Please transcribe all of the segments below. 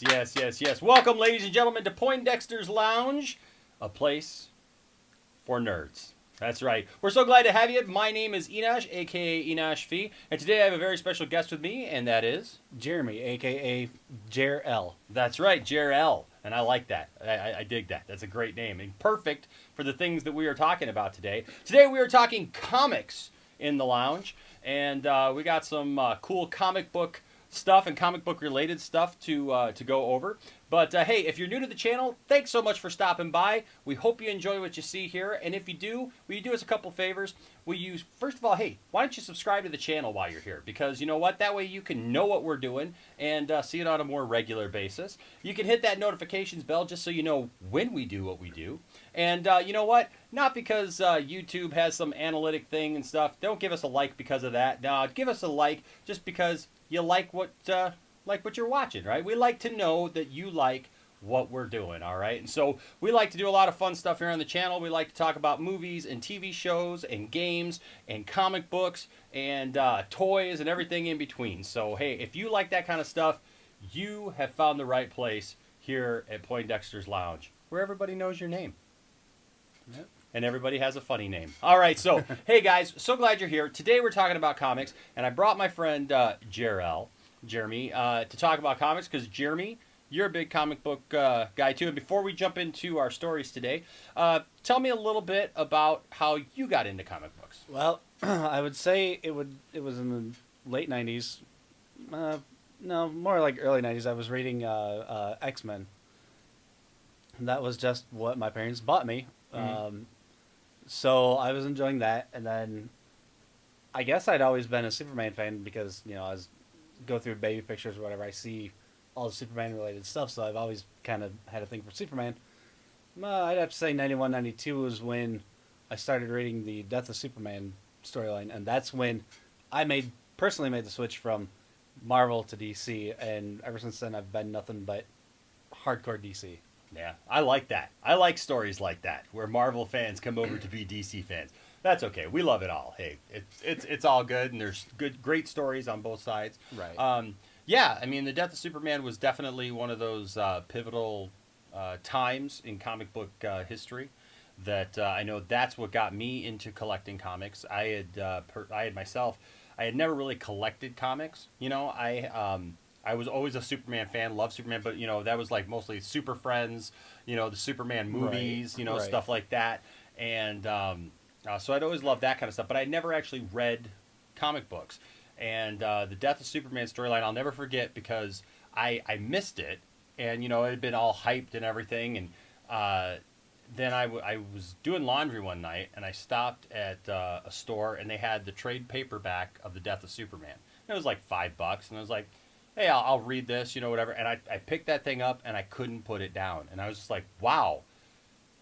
Yes. Welcome, ladies and gentlemen, to Poindexter's Lounge, a place for nerds. That's right. We're so glad to have you. My name is Enosh, a.k.a. Enosh Fee, and today I have a very special guest with me, and that is... Jeremy, a.k.a. Jer L. That's right, Jer L. And I like that. I dig that. That's a great name, and perfect for the things that we are talking about today. Today we are talking comics in the lounge, and we got some cool comic book stuff and comic book related stuff to go over. But hey, if you're new to the channel, thanks so much for stopping by. We hope you enjoy what you see here, and if you do, will you do us a couple favors? First of all, hey, why don't you subscribe to the channel while you're here? Because you know what? That way you can know what we're doing and see it on a more regular basis. You can hit that notifications bell just so you know when we do what we do. And you know what? Not because YouTube has some analytic thing and stuff. Don't give us a like because of that. No, give us a like just because you like what you're watching, right? We like to know that you like what we're doing, all right? And so we like to do a lot of fun stuff here on the channel. We like to talk about movies and TV shows and games and comic books and toys and everything in between. So, hey, if you like that kind of stuff, you have found the right place here at Poindexter's Lounge, where everybody knows your name. Yep. And everybody has a funny name. All right, so, hey, guys, so glad you're here. Today we're talking about comics, and I brought my friend Jeremy, to talk about comics, because Jeremy, you're a big comic book guy too. And before we jump into our stories today, tell me a little bit about how you got into comic books. Well, I would say it was in the late 90s. No, more like early 90s. I was reading X-Men. And that was just what my parents bought me. Mm-hmm. So I was enjoying that, and then I guess I'd always been a Superman fan because, you know, I go through baby pictures or whatever, I see all the Superman related stuff, so I've always kind of had a thing for Superman. I'd have to say 91, 92 was when I started reading the Death of Superman storyline, and that's when I personally made the switch from Marvel to DC, and ever since then I've been nothing but hardcore DC. Yeah, I like that. I like stories like that, where Marvel fans come over to be DC fans. That's okay. We love it all. Hey, it's all good, and there's great stories on both sides. Right. Yeah, I mean, the Death of Superman was definitely one of those pivotal times in comic book history that I know that's what got me into collecting comics. I had never really collected comics. You know, I was always a Superman fan, loved Superman, but, you know, that was like mostly Super Friends, you know, the Superman movies, right, you know, right. stuff like that. And so I'd always loved that kind of stuff, but I never actually read comic books. And the Death of Superman storyline, I'll never forget because I missed it. And, you know, it had been all hyped and everything. And then I was doing laundry one night, and I stopped at a store, and they had the trade paperback of the Death of Superman. And it was like $5, and I was like, hey, I'll read this, you know, whatever. And I picked that thing up, and I couldn't put it down. And I was just like, wow,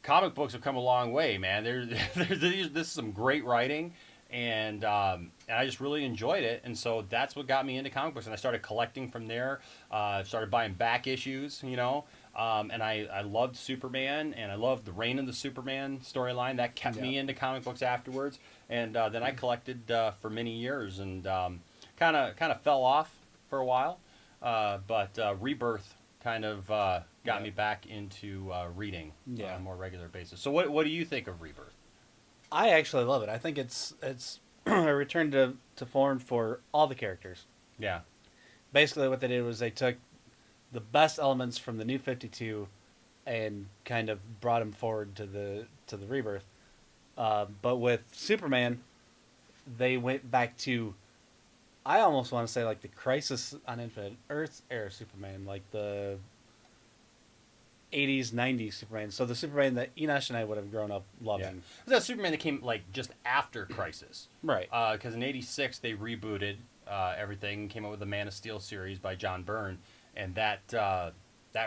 comic books have come a long way, man. This is some great writing, and I just really enjoyed it. And so that's what got me into comic books. And I started collecting from there, started buying back issues, you know. And I loved Superman, and I loved the Reign of the Superman storyline. That kept me into comic books afterwards. And then I collected for many years, and kind of fell off for a while. But Rebirth kind of got me back into reading on a more regular basis. So what do you think of Rebirth? I actually love it. I think it's a return to form for all the characters. Yeah. Basically what they did was they took the best elements from the New 52 and kind of brought them forward to the Rebirth. But with Superman, they went back to, I almost want to say, like the Crisis on Infinite Earths era Superman, like the 80s, 90s Superman. So the Superman that Enosh and I would have grown up loving. Yeah. That Superman that came like just after Crisis. Right. Because in '86 they rebooted everything, came up with the Man of Steel series by John Byrne, and that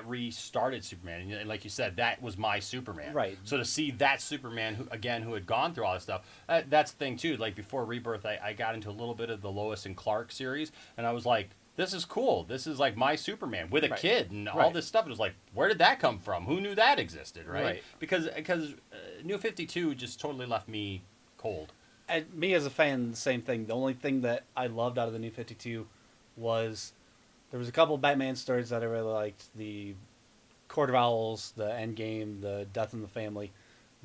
restarted Superman. And like you said, that was my Superman. Right. So to see that Superman who had gone through all this stuff, that's the thing too. Like before Rebirth, I got into a little bit of the Lois and Clark series, and I was like, this is cool. This is like my Superman with a kid and all this stuff. It was like, where did that come from? Who knew that existed, right? Because New 52 just totally left me cold. And me as a fan, the same thing. The only thing that I loved out of the New 52 was There was a couple Batman stories that I really liked. The Court of Owls, the Endgame, the Death in the Family.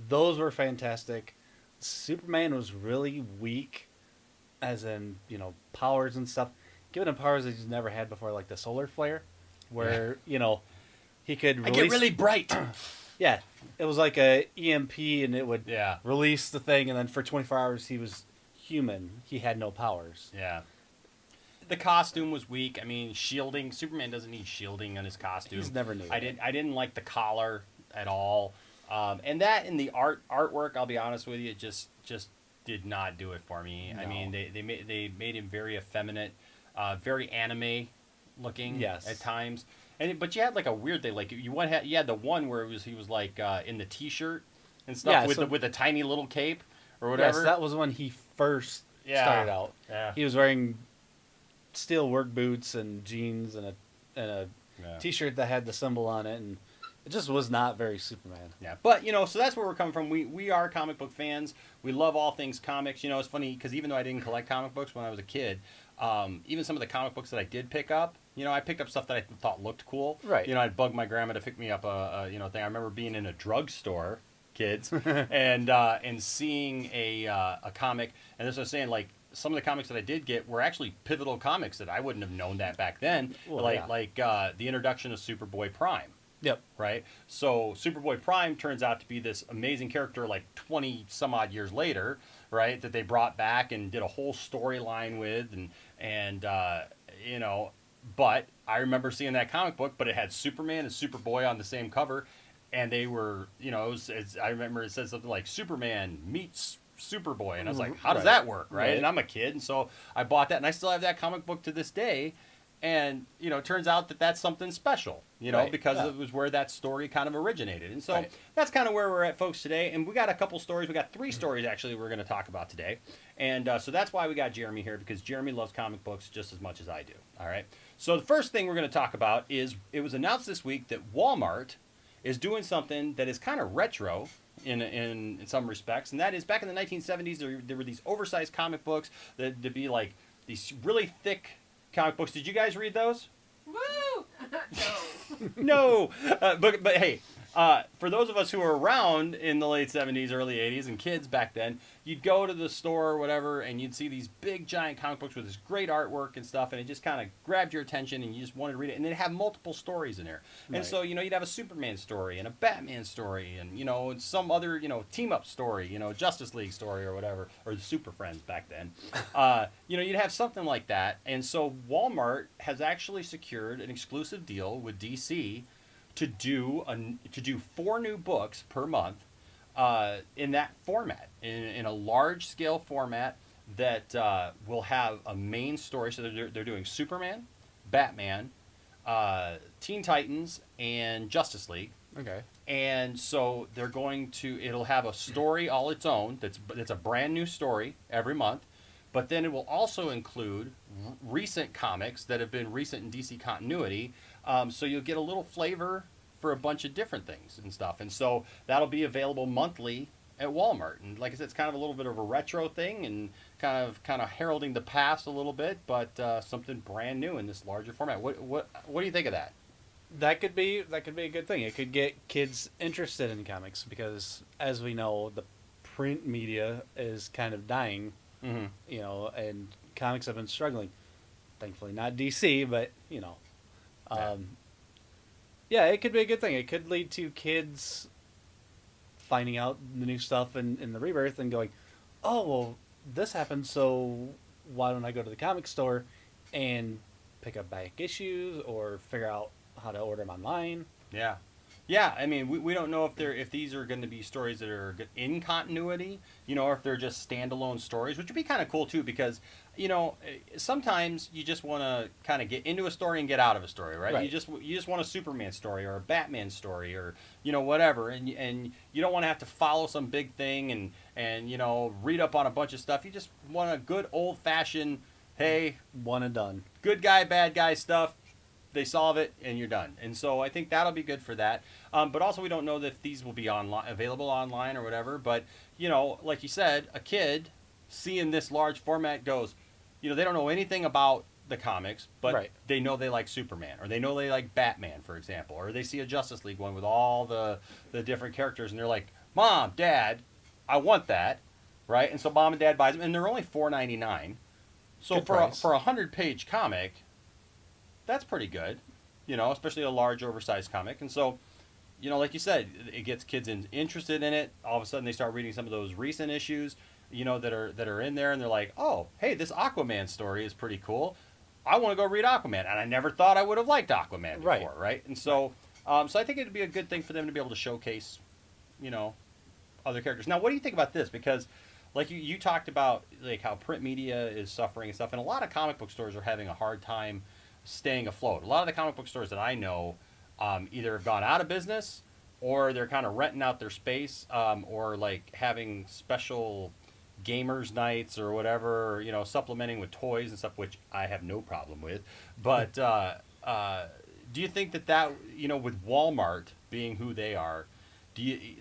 Those were fantastic. Superman was really weak, as in, powers and stuff. Given him powers that he's never had before, like the solar flare, where, he could release... I get really bright. Yeah, it was like a EMP, and it would Yeah. release the thing, and then for 24 hours he was human. He had no powers. Yeah. The costume was weak. I mean, shielding. Superman doesn't need shielding on his costume. He's never needed it. I didn't like the collar at all. And that in the artwork, I'll be honest with you, it just did not do it for me. No. I mean, they made him very effeminate, very anime looking at times. But you had like a weird thing, like you had the one where he was like in the t-shirt and stuff with a tiny little cape or whatever. Yes, that was when he first started out. Yeah. He was wearing steel work boots and jeans and a t-shirt that had the symbol on it, and it just was not very Superman. Yeah, but so that's where we're coming from. We are comic book fans. We love all things comics. It's funny because even though I didn't collect comic books when I was a kid, even some of the comic books that I did pick up, I picked up stuff that I thought looked cool. Right. I'd bug my grandma to pick me up a thing. I remember being in a drugstore, kids, and seeing a comic, and this was saying like some of the comics that I did get were actually pivotal comics that I wouldn't have known that back then. Well, like the introduction of Superboy Prime. Yep. Right? So Superboy Prime turns out to be this amazing character like 20 some odd years later, right? That they brought back and did a whole storyline with and but I remember seeing that comic book, but it had Superman and Superboy on the same cover, and they were, I remember it said something like Superman meets Superboy, and I was like, how does that work, right? And I'm a kid, and so I bought that, and I still have that comic book to this day. And, it turns out that that's something special, because it was where that story kind of originated. And so that's kind of where we're at, folks, today. And we got a couple stories. We got 3 stories, actually, we're going to talk about today. And so that's why we got Jeremy here, because Jeremy loves comic books just as much as I do. All right. So the first thing we're going to talk about is it was announced this week that Wal-Mart is doing something that is kind of retro in some respects. And that is back in the 1970s, there were these oversized comic books that to be like these really thick comic books. Did you guys read those? Woo! No. No. But hey, for those of us who were around in the late 70s, early 80s, and kids back then, you'd go to the store or whatever, and you'd see these big, giant comic books with this great artwork and stuff, and it just kind of grabbed your attention, and you just wanted to read it. And they'd have multiple stories in there. And so, you'd have a Superman story and a Batman story and, and some other, team-up story, Justice League story or whatever, or the Super Friends back then. You'd have something like that. And so Wal-Mart has actually secured an exclusive deal with DC to do 4 new books per month in that format, in a large scale format that will have a main story. So they're doing Superman, Batman, Teen Titans, and Justice League. Okay. And so it'll have a story all its own. That's a brand new story every month. But then it will also include recent comics that have been recent in DC continuity. So you'll get a little flavor for a bunch of different things and stuff. And so that'll be available monthly at Walmart. And like I said, it's kind of a little bit of a retro thing and kind of heralding the past a little bit, but something brand new in this larger format. What do you think of that? That could be a good thing. It could get kids interested in comics because, as we know, the print media is kind of dying. Mm-hmm. And comics have been struggling. Thankfully, not DC, but it could be a good thing. It could lead to kids finding out the new stuff in the Rebirth and going, "Oh, well, this happened, so why don't I go to the comic store and pick up back issues or figure out how to order them online?" Yeah, I mean, we don't know if these are going to be stories that are in continuity, or if they're just standalone stories, which would be kind of cool too, because, sometimes you just want to kind of get into a story and get out of a story, right? You just want a Superman story or a Batman story or, whatever, and you don't want to have to follow some big thing and read up on a bunch of stuff. You just want a good old-fashioned, hey, one and done, good guy, bad guy stuff. They solve it, and you're done. And so I think that'll be good for that. But also, we don't know if these will be available online or whatever. But, like you said, a kid seeing this large format goes, they don't know anything about the comics, but Right. they know they like Superman, or they know they like Batman, for example, or they see a Justice League one with all the different characters, and they're like, Mom, Dad, I want that, right? And so mom and dad buys them, and they're only $4.99. So Good for price. for a 100-page comic, that's pretty good, especially a large, oversized comic. And so, like you said, it gets kids interested in it. All of a sudden, they start reading some of those recent issues, that are in there, and they're like, oh, hey, this Aquaman story is pretty cool. I want to go read Aquaman, and I never thought I would have liked Aquaman before, right? And so, so I think it'd be a good thing for them to be able to showcase, other characters. Now, what do you think about this? Because, like you talked about, like how print media is suffering and stuff, and a lot of comic book stores are having a hard time staying afloat. A lot of the comic book stores that I know either have gone out of business, or they're kind of renting out their space, or like having special gamers nights or whatever, supplementing with toys and stuff, which I have no problem with. But do you think that with Walmart being who they are,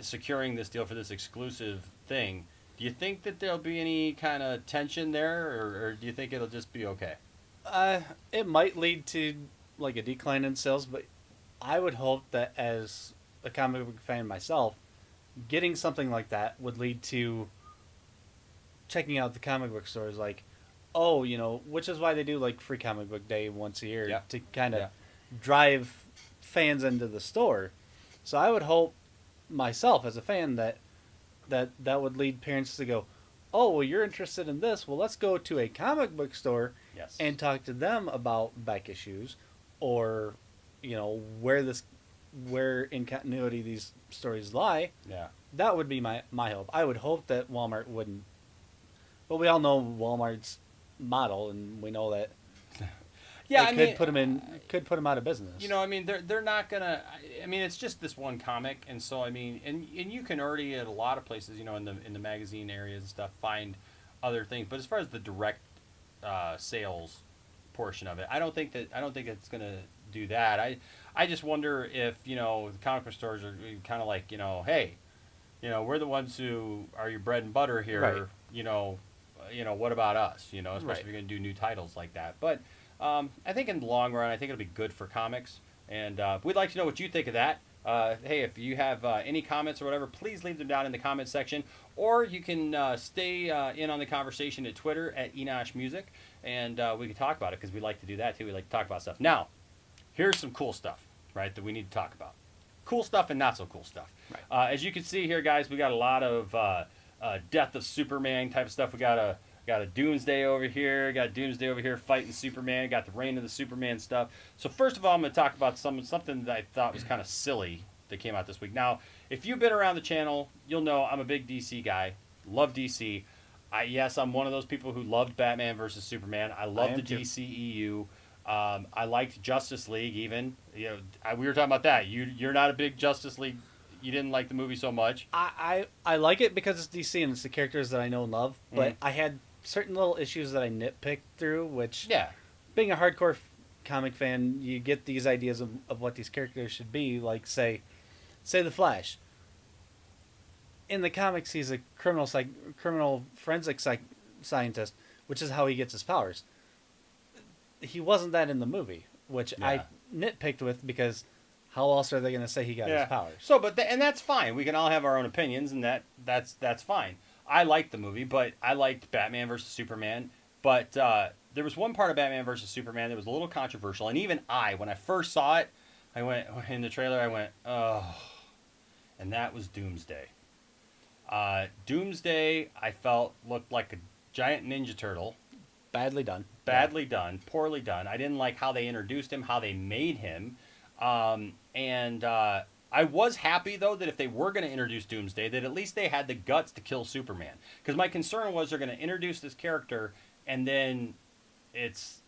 securing this deal for this exclusive thing, do you think that there'll be any kind of tension there, or do you think it'll just be okay? It might lead to like a decline in sales, but I would hope that as a comic book fan myself, getting something like that would lead to checking out the comic book stores, like, oh, which is why they do like free comic book day once a year to kind of drive fans into the store. So I would hope myself as a fan that would lead parents to go, oh, well, you're interested in this. Well, let's go to a comic book store and talk to them about back issues, or where in continuity these stories lie. Yeah, that would be my hope. I would hope that Walmart wouldn't, but we all know Walmart's model, and we know that could put them out of business. They're not gonna. It's just this one comic, and so and you can already at a lot of places, in the magazine areas and stuff, find other things. But as far as the direct sales portion of it, I don't think it's gonna do that. I just wonder if the comic book stores are kind of like, hey, we're the ones who are your bread and butter here. Right. What about us? Especially Right. if you're gonna do new titles like that. But I think in the long run, I think it'll be good for comics, and we'd like to know what you think of that. Hey, if you have any comments or whatever, please leave them down in the comment section, or you can stay in on the conversation at Twitter at Enosh Music, and we can talk about it, because we like to do that too. We like to talk about stuff. Now, here's some cool stuff, right, that we need to talk about. Cool stuff and not so cool stuff. Right. As you can see here, guys, we got a lot of Death of Superman type of stuff. We got a Doomsday over here. Got Doomsday over here fighting Superman. Got the Reign of the Superman stuff. So first of all, I'm going to talk about something that I thought was kind of silly that came out this week. Now, if you've been around the channel, you'll know I'm a big DC guy. Love DC. Yes, I'm one of those people who loved Batman versus Superman. I love the DCEU. I liked Justice League even. We were talking about that. You're not a big Justice League. You didn't like the movie so much. I like it because it's DC and it's the characters that I know and love. But I had certain little issues that I nitpicked through, which, being a hardcore comic fan, you get these ideas of what these characters should be. Like, say the Flash. In the comics, he's a criminal forensic scientist, which is how he gets his powers. He wasn't that in the movie, which I nitpicked with, because how else are they going to say he got his powers? So, and that's fine. We can all have our own opinions, and that's fine. I liked the movie, but I liked Batman versus Superman. But there was one part of Batman versus Superman that was a little controversial, and even when I first saw it, I went in the trailer. I went, oh, and that was Doomsday. Doomsday, I felt, looked like a giant Ninja Turtle. Badly done. Badly done. Poorly done. I didn't like how they introduced him, how they made him. And I was happy, though, that if they were going to introduce Doomsday, that at least they had the guts to kill Superman. Because my concern was they're going to introduce this character, and then it's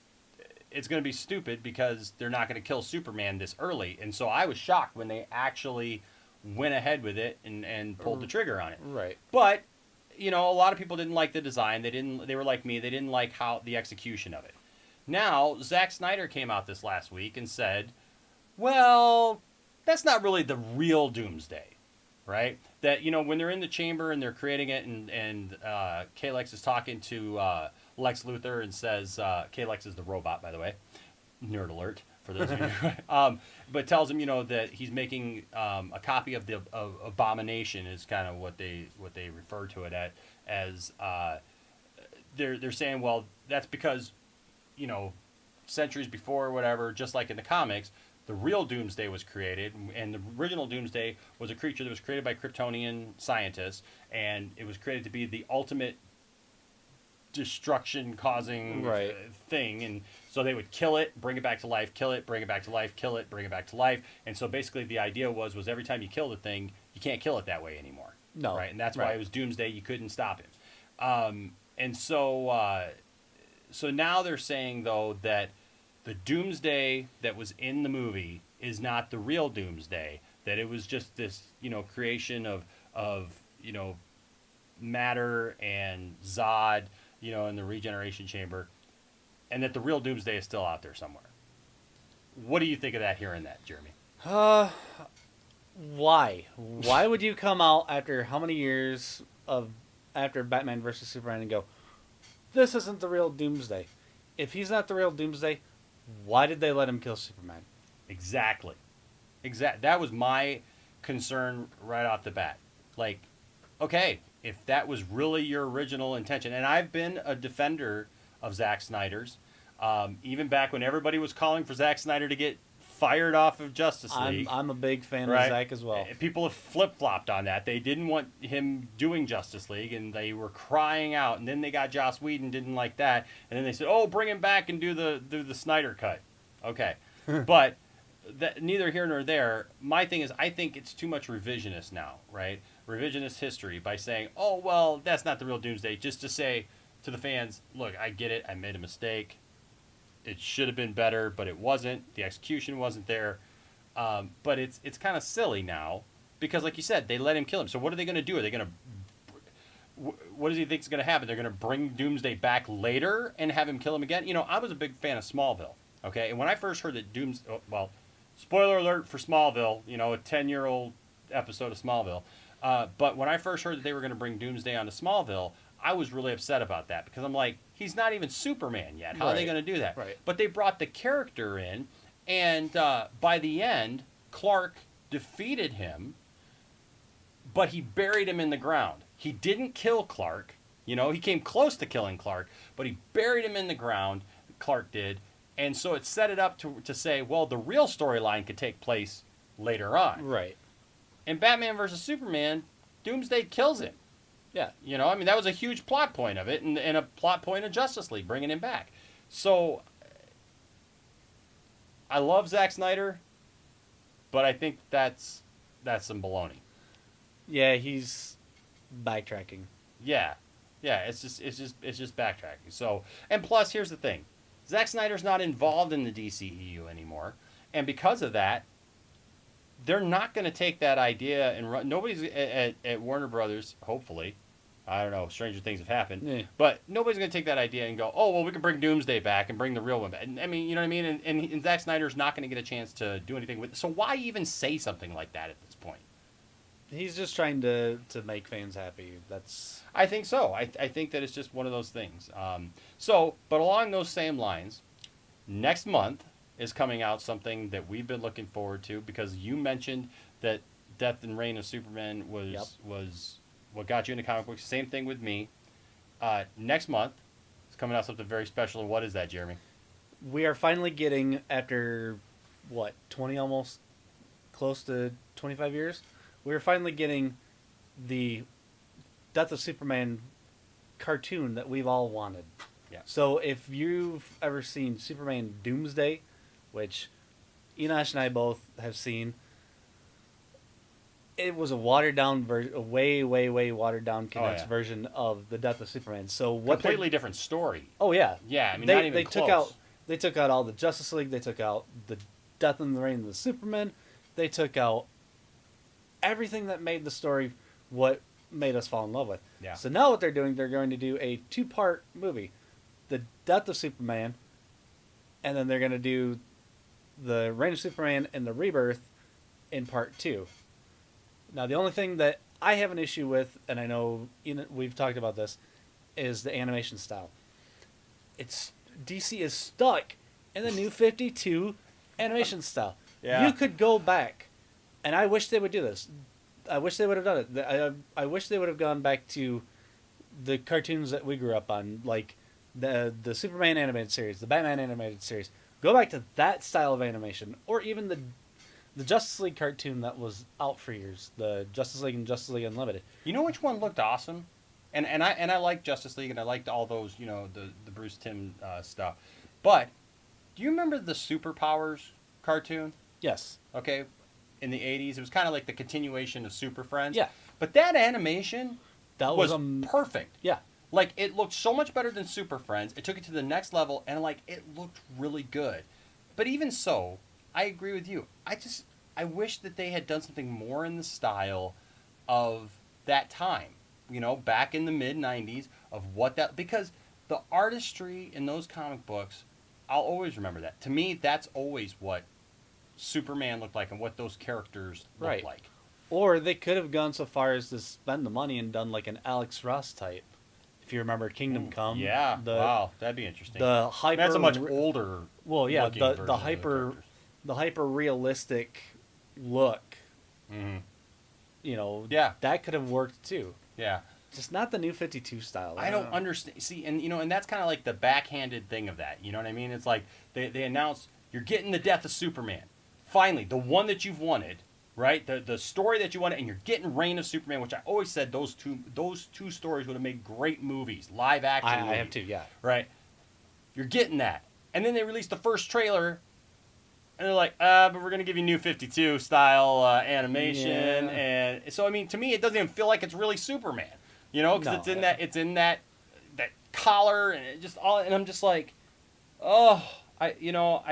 going to be stupid because they're not going to kill Superman this early. And so I was shocked when they actually went ahead with it and pulled the trigger on it. Right. But, a lot of people didn't like the design. They were like me. They didn't like how the execution of it. Now, Zack Snyder came out this last week and said, well, that's not really the real Doomsday, right? That, when they're in the chamber and they're creating it, and Kalex is talking to Lex Luthor and says, K-Lex is the robot, by the way. Nerd alert for those of you. But tells him, that he's making a copy of the Abomination is kind of what they refer to it as. They're saying, well, that's because, centuries before or whatever, just like in the comics, the real Doomsday was created, and the original Doomsday was a creature that was created by Kryptonian scientists, and it was created to be the ultimate destruction-causing Right. thing, and so they would kill it, bring it back to life, kill it, bring it back to life, kill it, bring it back to life, and so basically the idea was every time you kill the thing, you can't kill it that way anymore. No. Right, and that's why Right. it was Doomsday. You couldn't stop him, and so now they're saying though that the Doomsday that was in the movie is not the real Doomsday. That it was just this, creation of matter and Zod, in the regeneration chamber, and that the real Doomsday is still out there somewhere. What do you think of that? Hearing that, Jeremy? Why? Why would you come out after how many years after Batman versus Superman and go, this isn't the real Doomsday? If he's not the real Doomsday, why did they let him kill Superman? Exactly. That was my concern right off the bat. Like, okay, if that was really your original intention, and I've been a defender of Zack Snyder's, even back when everybody was calling for Zack Snyder to get fired off of Justice League. I'm a big fan right? of Zack as well. People have flip-flopped on that. They didn't want him doing Justice League, and they were crying out. And then they got Joss Whedon, didn't like that, and then they said, "Oh, bring him back and do the Snyder cut." Okay, but neither here nor there. My thing is, I think it's too much revisionist now, right? Revisionist history by saying, "Oh, well, that's not the real Doomsday," just to say to the fans, "Look, I get it. I made a mistake. It should have been better, but it wasn't. The execution wasn't there." But it's kind of silly now because, like you said, they let him kill him. So what are they going to do? Are they going to? What does he think is going to happen? They're going to bring Doomsday back later and have him kill him again? I was a big fan of Smallville. Okay, and when I first heard that spoiler alert for Smallville. A 10-year-old episode of Smallville. But when I first heard that they were going to bring Doomsday onto Smallville, I was really upset about that because I'm like, he's not even Superman yet. How are they going to do that? Right. But they brought the character in, and by the end, Clark defeated him, but he buried him in the ground. He didn't kill Clark. He came close to killing Clark, but he buried him in the ground, Clark did, and so it set it up to say, well, the real storyline could take place later on. Right. In Batman versus Superman, Doomsday kills him. Yeah. That was a huge plot point of it, and a plot point of Justice League, bringing him back. So, I love Zack Snyder, but I think that's some baloney. Yeah, he's backtracking. Yeah, it's just backtracking. So, and plus, here's the thing: Zack Snyder's not involved in the DCEU anymore, and because of that, they're not going to take that idea and run. Nobody's at Warner Brothers, hopefully. I don't know. Stranger things have happened. Yeah. But nobody's going to take that idea and go, oh, well, we can bring Doomsday back and bring the real one back. I mean, you know what I mean? And Zack Snyder's not going to get a chance to do anything with it. So why even say something like that at this point? He's just trying to make fans happy. I think so. I think that it's just one of those things. But along those same lines, next month is coming out something that we've been looking forward to because you mentioned that Death and Reign of Superman was what got you into comic books. Same thing with me. Next month is coming out something very special. And what is that, Jeremy? We are finally getting, after 20, almost close to 25 years, we're finally getting the Death of Superman cartoon that we've all wanted. Yeah. So if you've ever seen Superman Doomsday, which Enosh and I both have seen, it was a watered down version, a way watered down condensed version of the Death of Superman. So completely different story. Oh yeah. Yeah, I mean not even close. They took out all the Justice League, they took out the Death and the Reign of the Superman, they took out everything that made the story what made us fall in love with. Yeah. So now what they're doing, they're going to do a 2-part movie. The Death of Superman, and then they're going to do the Reign of Superman and the Rebirth in part 2. Now, the only thing that I have an issue with, and I know we've talked about this, is the animation style. it's DC is stuck in the New 52 animation style. Yeah. You could go back, and I wish they would do this. I wish they would have done it. I wish they would have gone back to the cartoons that we grew up on, like the Superman animated series, the Batman animated series. Go back to that style of animation, or even the Justice League cartoon that was out for years, the Justice League and Justice League Unlimited. You know which one looked awesome? And I liked Justice League, and I liked all those, the Bruce Timm stuff. But do you remember the Superpowers cartoon? Yes. Okay, in the 80s. It was kind of like the continuation of Super Friends. Yeah. But that animation That was was perfect. yeah. Like, it looked so much better than Super Friends. It took it to the next level, and, like, it looked really good. But even so, I agree with you. I wish that they had done something more in the style of that time. Back in the mid-90s, of what that... Because the artistry in those comic books, I'll always remember that. To me, that's always what Superman looked like and what those characters looked Right. like. Or they could have gone so far as to spend the money and done like an Alex Ross type. If you remember Kingdom Come. Yeah, wow, that'd be interesting. The hyper... That's a much older. Well, yeah, looking version the of hyper characters. the hyper realistic look. Mhm. Yeah, that could have worked too. Yeah. Just not the New 52 style. I don't understand. See, and that's kind of like the backhanded thing of that. You know what I mean? It's like they announce you're getting the death of Superman. Finally, the one that you've wanted, right? The story that you wanted, and you're getting Reign of Superman, which I always said those two stories would have made great movies, live action. I have to, yeah. Right. You're getting that, and then they released the first trailer, and they're like, but we're gonna give you New 52 style animation, Yeah. and so I mean, to me, it doesn't even feel like it's really Superman. Because No. it's in that collar and it just all, and I'm just like, oh, I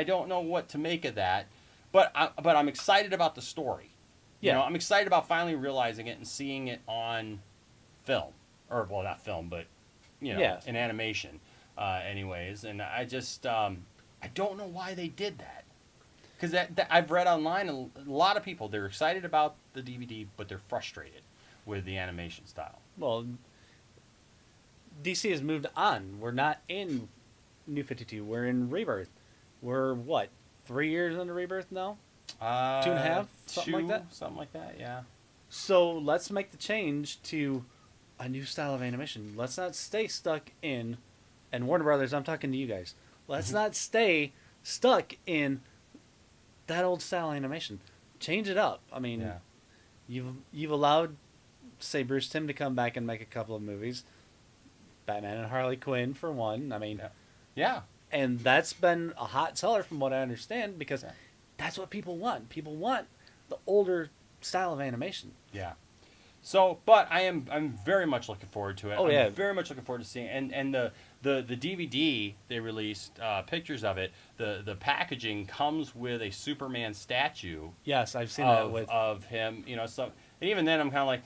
don't know what to make of that, but I'm excited about the story. Yeah. I'm excited about finally realizing it and seeing it on film, or well, not film, but Yeah. in animation, anyways. And I just I don't know why they did that, because that I've read online a lot of people, they're excited about the DVD, but they're frustrated with the animation style. Well, DC has moved on. We're not in New 52. We're in Rebirth. We're, 3 years into Rebirth now? 2.5? Something like that? Something like that, yeah. So let's make the change to a new style of animation. Let's not stay stuck in, and Warner Brothers, I'm talking to you guys. Let's not stay stuck in that old style animation. Change it up. I mean, Yeah. you've allowed, say, Bruce Timm to come back and make a couple of movies. Batman and Harley Quinn, for one. I mean, Yeah. and that's been a hot seller from what I understand, because Yeah. that's what people want. People want the older style of animation. Yeah. So, but I'm very much looking forward to it. Oh, I'm yeah. very much looking forward to seeing it. And the DVD they released pictures of it. The packaging comes with a Superman statue Yes, I've seen that of with... of him. So, and even then I'm kind of like,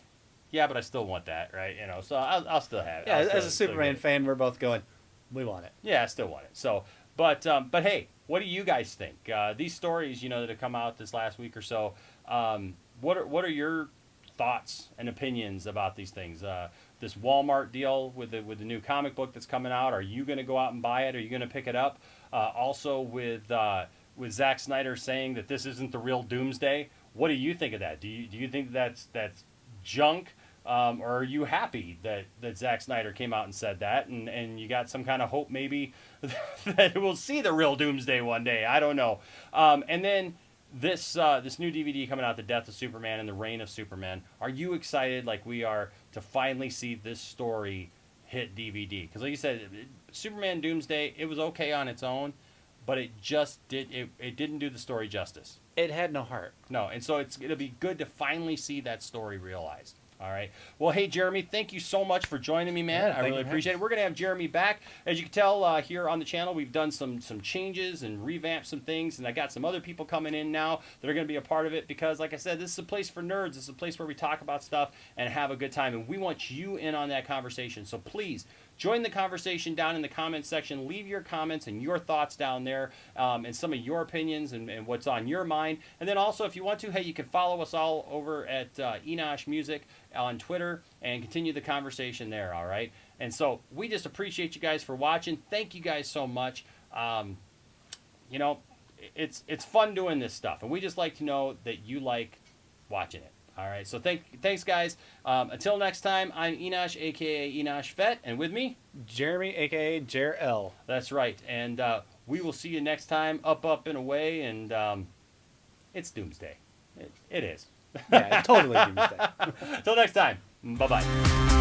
yeah, but I still want that, right? So I'll still have it. Yeah, I'll still- as a still Superman get it. fan, we're both going, we want it. Yeah, I still want it. So, but hey, what do you guys think? These stories, that have come out this last week or so. What are your thoughts and opinions about these things? This Wal-Mart deal with the new comic book that's coming out. Are you going to go out and buy it? Are you going to pick it up? Also with Zack Snyder saying that this isn't the real Doomsday. What do you think of that? Do you think that's junk? Or are you happy that Zack Snyder came out and said that, and you got some kind of hope maybe that we'll see the real Doomsday one day? I don't know. And then this new DVD coming out, The Death of Superman and the Reign of Superman. Are you excited like we are to finally see this story hit DVD? Because like you said, Superman Doomsday, it was okay on its own, but it didn't do the story justice. It had no heart. No, and so it'll be good to finally see that story realized. All right. Well, hey, Jeremy, thank you so much for joining me, man. Yeah, I really appreciate it. We're going to have Jeremy back. As you can tell here on the channel, we've done some changes and revamped some things, and I got some other people coming in now that are going to be a part of it because, like I said, this is a place for nerds. This is a place where we talk about stuff and have a good time, and we want you in on that conversation. So please join the conversation down in the comments section. Leave your comments and your thoughts down there and some of your opinions and what's on your mind. And then also, if you want to, hey, you can follow us all over at Enosh Music on Twitter and continue the conversation there, all right? And so we just appreciate you guys for watching. Thank you guys so much. You know, it's fun doing this stuff, and we just like to know that you like watching it. All right, so thanks, guys. Until next time, I'm Enosh, a.k.a. Enosh Fett, and with me, Jeremy, a.k.a. Jer L. That's right, and we will see you next time, up, and away, and it's Doomsday. It is. Yeah, totally Doomsday. Until next time, bye-bye.